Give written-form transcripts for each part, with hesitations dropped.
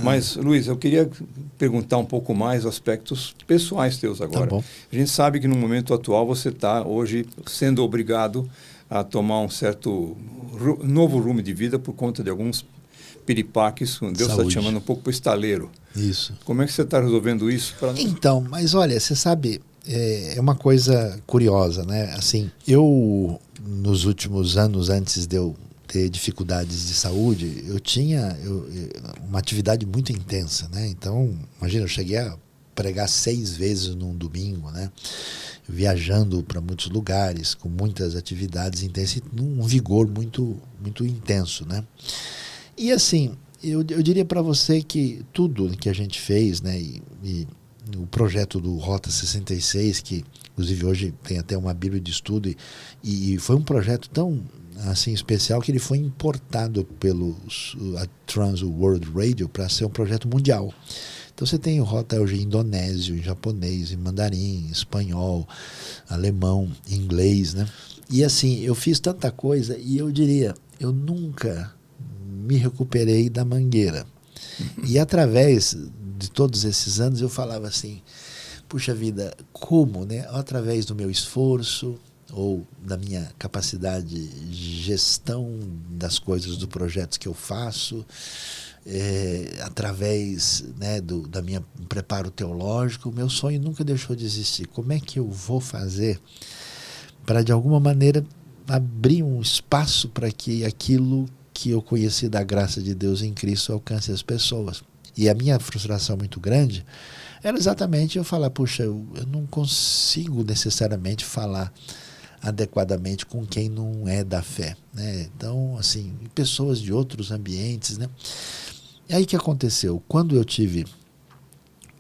Mas, Luiz, eu queria perguntar um pouco mais aspectos pessoais teus agora. Tá bom. A gente sabe que no momento atual você está hoje sendo obrigado a tomar um certo novo rumo de vida por conta de alguns piripaques. Deus está te chamando um pouco para o estaleiro. Isso. Como é que você está resolvendo isso? Então, mas olha, você sabe, é uma coisa curiosa, né? Assim, eu, nos últimos anos, antes de eu ter dificuldades de saúde, eu tinha uma atividade muito intensa, né? Então, imagina, eu cheguei a pregar 6 vezes num domingo, né? Viajando para muitos lugares, com muitas atividades intensas, num vigor muito, muito intenso, né? E assim, eu diria para você que tudo que a gente fez, né? E o projeto do Rota 66, que inclusive hoje tem até uma bíblia de estudo, e foi um projeto tão assim especial que ele foi importado pelo Trans World Radio para ser um projeto mundial. Então você tem o Rota hoje em indonésio, em japonês, em mandarim, em espanhol, alemão, inglês, né? E assim, eu fiz tanta coisa e eu diria, eu nunca me recuperei da mangueira. E através de todos esses anos eu falava assim, puxa vida, como, né? Através do meu esforço ou da minha capacidade de gestão das coisas, dos projetos que eu faço, através, né, da minha preparo teológico, o meu sonho nunca deixou de existir. Como é que eu vou fazer para, de alguma maneira, abrir um espaço para que aquilo que eu conheci da graça de Deus em Cristo alcance as pessoas? E a minha frustração muito grande era exatamente eu falar, puxa, eu não consigo necessariamente falar adequadamente com quem não é da fé, né? Então, assim, pessoas de outros ambientes, né? E aí o que aconteceu? Quando eu tive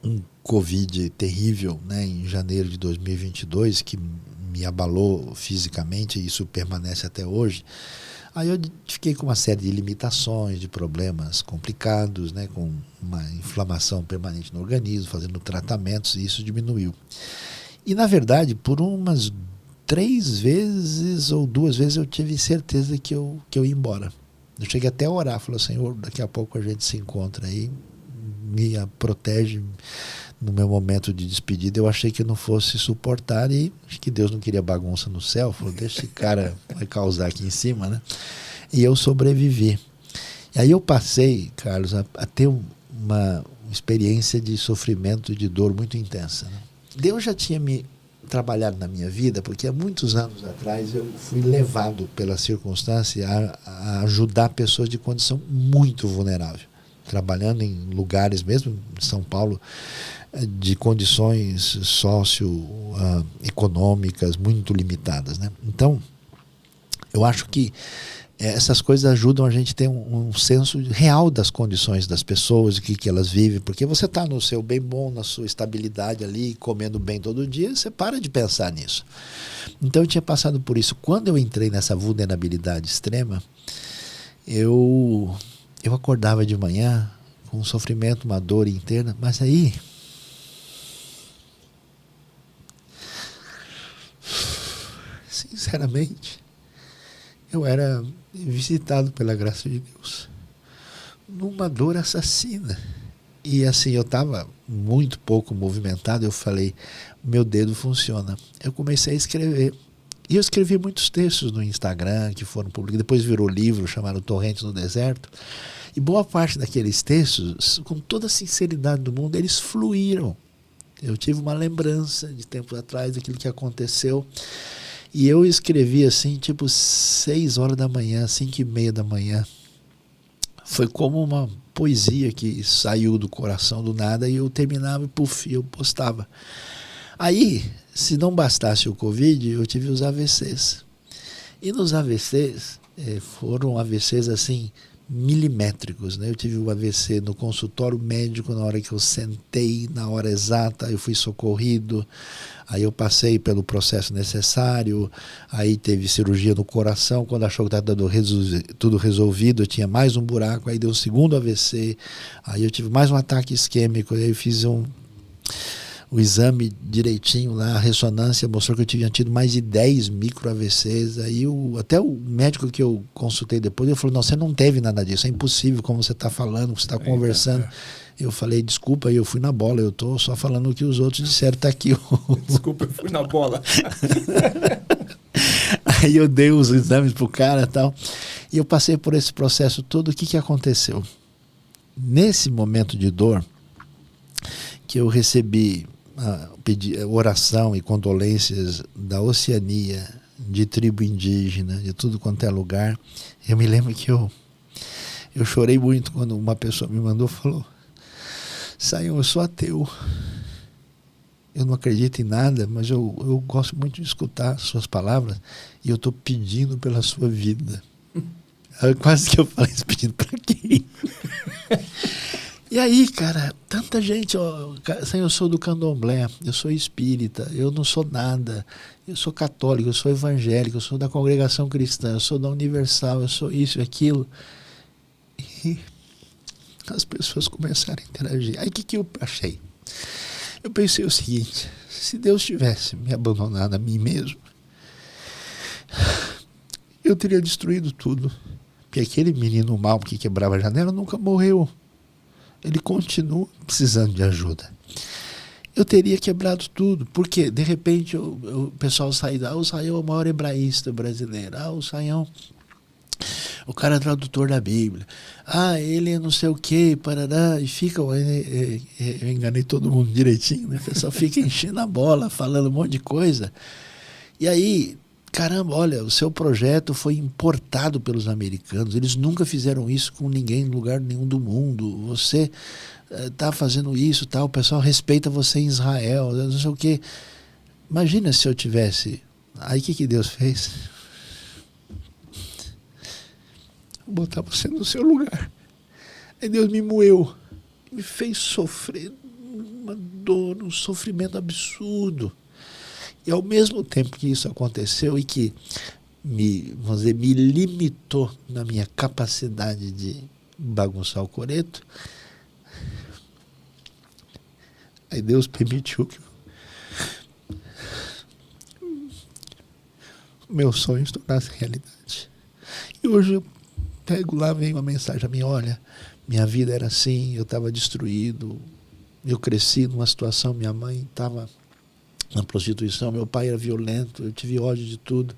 um Covid terrível, né, em janeiro de 2022, que me abalou fisicamente, e isso permanece até hoje, aí eu fiquei com uma série de limitações, de problemas complicados, né, com uma inflamação permanente no organismo, fazendo tratamentos, e isso diminuiu. E, na verdade, por umas 3 vezes ou 2 vezes eu tive certeza que eu ia embora. Eu cheguei até a orar, falei, Senhor, daqui a pouco a gente se encontra aí, me protege no meu momento de despedida. Eu achei que eu não fosse suportar e acho que Deus não queria bagunça no céu, falou, deixa esse cara vai causar aqui em cima, né? E eu sobrevivi. E aí eu passei, Carlos, a ter uma experiência de sofrimento, de dor muito intensa, né? Deus já tinha me trabalhado na minha vida, porque há muitos anos atrás eu fui levado pela circunstância a ajudar pessoas de condição muito vulnerável, trabalhando em lugares, mesmo em São Paulo, de condições socioeconômicas muito limitadas, né? Então, eu acho que essas coisas ajudam a gente a ter um senso real das condições das pessoas, o que elas vivem, porque você está no seu bem bom, na sua estabilidade ali, comendo bem todo dia, você para de pensar nisso. Então eu tinha passado por isso. Quando eu entrei nessa vulnerabilidade extrema, eu acordava de manhã com um sofrimento, uma dor interna, mas aí sinceramente eu era visitado pela graça de Deus numa dor assassina. E assim, eu estava muito pouco movimentado, eu falei, meu dedo funciona. Eu comecei a escrever. E eu escrevi muitos textos no Instagram que foram publicados, depois virou livro chamado Torrentes no Deserto. E boa parte daqueles textos, com toda a sinceridade do mundo, eles fluíram. Eu tive uma lembrança de tempos atrás daquilo que aconteceu. E eu escrevi assim, tipo 6 horas da manhã, 5:30 da manhã. Foi como uma poesia que saiu do coração do nada e eu terminava e puf, eu postava. Aí, se não bastasse o Covid, eu tive os AVCs. E nos AVCs, foram AVCs assim, milimétricos, né? Eu tive um AVC no consultório médico, na hora que eu sentei, na hora exata, eu fui socorrido, aí eu passei pelo processo necessário, aí teve cirurgia no coração, quando achou que estava tudo resolvido, eu tinha mais um buraco, aí deu um segundo AVC, aí eu tive mais um ataque isquêmico, aí eu fiz o exame direitinho lá, a ressonância mostrou que eu tinha tido mais de 10 micro-AVCs. Aí até o médico que eu consultei depois, ele falou, não, você não teve nada disso, é impossível como você está falando, você está conversando. Eu falei, desculpa, eu fui na bola, eu estou só falando o que os outros disseram, está aqui. Desculpa, eu fui na bola. Aí eu dei os exames pro cara e tal, e eu passei por esse processo todo. O que aconteceu? Nesse momento de dor, que eu recebi oração e condolências da Oceania, de tribo indígena, de tudo quanto é lugar, eu me lembro que eu chorei muito quando uma pessoa me mandou, falou, Sayão, eu sou ateu, eu não acredito em nada, mas eu gosto muito de escutar suas palavras e eu estou pedindo pela sua vida. Quase que eu falei isso, pedindo para quem? E aí, cara, tanta gente, ó, eu sou do candomblé, eu sou espírita, eu não sou nada, eu sou católico, eu sou evangélico, eu sou da congregação cristã, eu sou da Universal, eu sou isso e aquilo. E as pessoas começaram a interagir. Aí o que eu achei? Eu pensei o seguinte, se Deus tivesse me abandonado a mim mesmo, eu teria destruído tudo. Porque aquele menino mau que quebrava a janela nunca morreu. Ele continua precisando de ajuda. Eu teria quebrado tudo, porque de repente o pessoal sai o Sayão é o maior hebraísta brasileiro, o Sayão, o cara é tradutor da Bíblia, ele é não sei o que, parará, e fica, eu enganei todo mundo direitinho, né? O pessoal fica enchendo a bola, falando um monte de coisa, e aí, caramba, olha, o seu projeto foi importado pelos americanos, eles nunca fizeram isso com ninguém em lugar nenhum do mundo, você está fazendo isso, o pessoal respeita você em Israel, não sei o quê. Imagina se eu tivesse... Aí o que Deus fez? Vou botar você no seu lugar. Aí Deus me moeu, me fez sofrer uma dor, um sofrimento absurdo. E ao mesmo tempo que isso aconteceu e que me limitou na minha capacidade de bagunçar o coreto, aí Deus permitiu que o meu sonho se tornasse realidade. E hoje eu pego lá, vem uma mensagem a mim, olha, minha vida era assim, eu estava destruído, eu cresci numa situação, minha mãe estava na prostituição, meu pai era violento, eu tive ódio de tudo.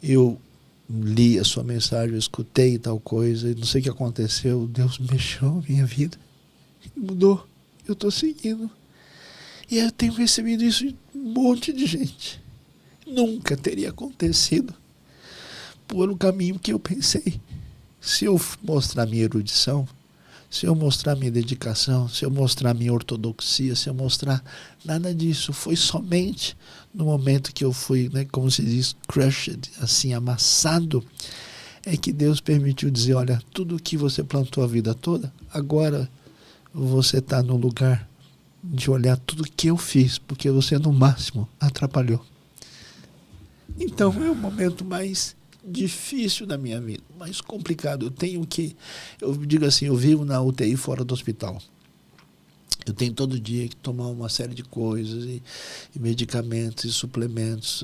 Eu li a sua mensagem, eu escutei tal coisa, e não sei o que aconteceu, Deus mexeu na minha vida, mudou, eu estou seguindo. E eu tenho recebido isso de um monte de gente. Nunca teria acontecido por um caminho que eu pensei. Se eu mostrar minha erudição, se eu mostrar minha dedicação, se eu mostrar minha ortodoxia, se eu mostrar nada disso, foi somente no momento que eu fui, né, como se diz, crushed, assim, amassado, é que Deus permitiu dizer, olha, tudo que você plantou a vida toda, agora você está no lugar de olhar tudo que eu fiz, porque você no máximo atrapalhou. Então é o momento mais difícil da minha vida, mais complicado. Eu digo assim, eu vivo na UTI fora do hospital. Eu tenho todo dia que tomar uma série de coisas, e medicamentos e suplementos.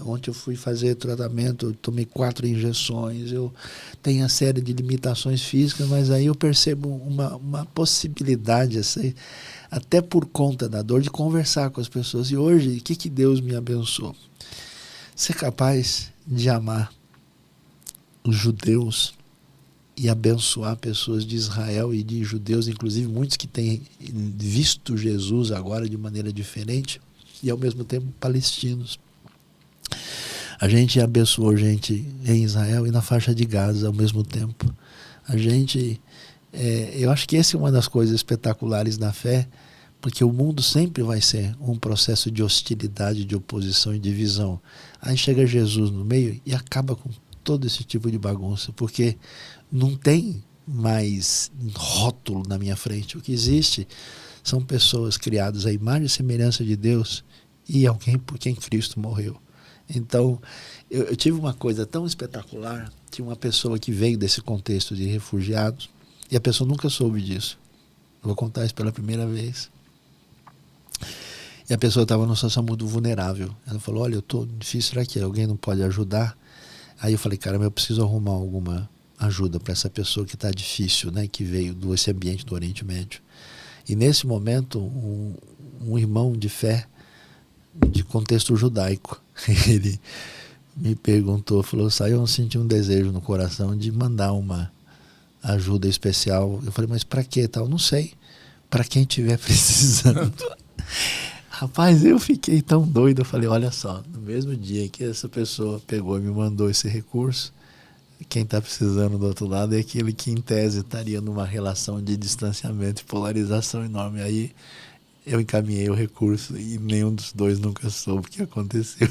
Ontem eu fui fazer tratamento, eu tomei 4 injeções, eu tenho a série de limitações físicas, mas aí eu percebo uma possibilidade, assim, até por conta da dor, de conversar com as pessoas. E hoje, o que Deus me abençoou? Ser capaz de amar os judeus e abençoar pessoas de Israel e de judeus, inclusive muitos que têm visto Jesus agora de maneira diferente, e ao mesmo tempo palestinos. A gente abençoou gente em Israel e na faixa de Gaza ao mesmo tempo. A gente, eu acho que essa é uma das coisas espetaculares da fé, porque o mundo sempre vai ser um processo de hostilidade, de oposição e divisão. Aí chega Jesus no meio e acaba com todo esse tipo de bagunça, porque não tem mais rótulo na minha frente. O que existe são pessoas criadas à imagem e semelhança de Deus e alguém por quem Cristo morreu. Então, eu tive uma coisa tão espetacular. Tinha uma pessoa que veio desse contexto de refugiados e a pessoa nunca soube disso. Eu vou contar isso pela primeira vez. E a pessoa estava numa situação muito vulnerável. Ela falou, olha, eu estou difícil, será que alguém não pode ajudar? Aí eu falei, cara, eu preciso arrumar alguma ajuda para essa pessoa que está difícil, né, que veio desse ambiente do Oriente Médio. E nesse momento, um irmão de fé, de contexto judaico, ele me perguntou, falou, eu senti um desejo no coração de mandar uma ajuda especial. Eu falei, mas para que tal? Não sei, para quem estiver precisando. Rapaz, eu fiquei tão doido, eu falei, olha só, no mesmo dia que essa pessoa pegou e me mandou esse recurso, quem está precisando do outro lado é aquele que em tese estaria numa relação de distanciamento e polarização enorme. Aí eu encaminhei o recurso e nenhum dos dois nunca soube o que aconteceu.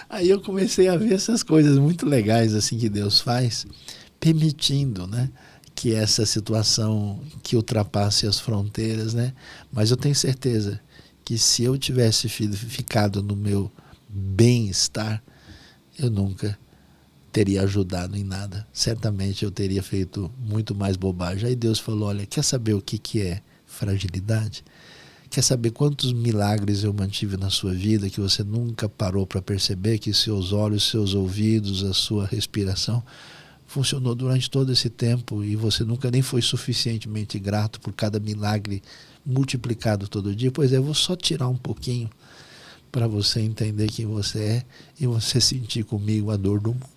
Aí eu comecei a ver essas coisas muito legais assim que Deus faz, permitindo, né, que essa situação que ultrapasse as fronteiras, né? Mas eu tenho certeza que se eu tivesse ficado no meu bem-estar, eu nunca teria ajudado em nada. Certamente eu teria feito muito mais bobagem. Aí Deus falou, olha, quer saber o que é fragilidade? Quer saber quantos milagres eu mantive na sua vida que você nunca parou para perceber, que seus olhos, seus ouvidos, a sua respiração funcionou durante todo esse tempo e você nunca nem foi suficientemente grato por cada milagre multiplicado todo dia? Pois é, eu vou só tirar um pouquinho para você entender quem você é e você sentir comigo a dor do mundo.